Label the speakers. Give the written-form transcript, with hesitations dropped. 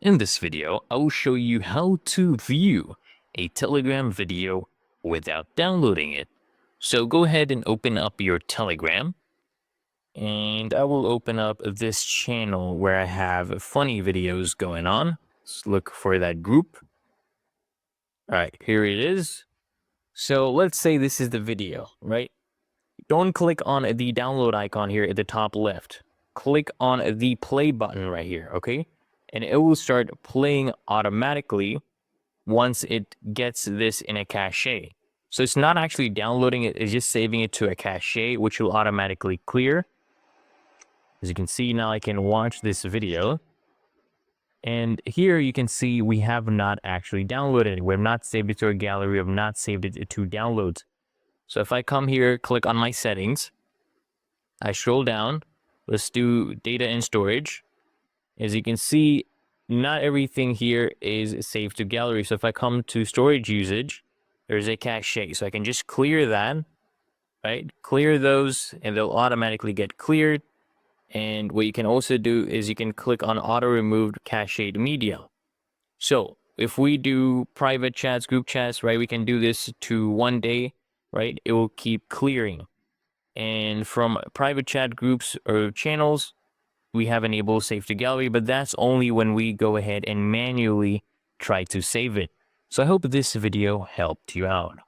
Speaker 1: In this video, I will show you how to view a Telegram video without downloading it. So go ahead and open up your Telegram, and I will open up this channel where I have funny videos going on. Let's look for that group. All right, here it is. So let's say this is the video, right? Don't click on the download icon here at the top left. Click on the play button right here, okay? And it will start playing automatically once it gets this in a cache. So it's not actually downloading it, it's just saving it to a cache, which will automatically clear. As you can see, now I can watch this video. And here you can see we have not actually downloaded it. We have not saved it to a gallery. We have not saved it to downloads. So if I come here, click on my settings, I scroll down, let's do data and storage. As you can see, not everything here is saved to gallery. So if I come to storage usage, there's a cache. So I can just clear that, right? Clear those and they'll automatically get cleared. And what you can also do is you can click on auto removed cached media. So if we do private chats, group chats, right, we can do this to 1 day, right? It will keep clearing. And from private chat groups or channels, we have enabled save to gallery, but that's only when we go ahead and manually try to save it. So I hope this video helped you out.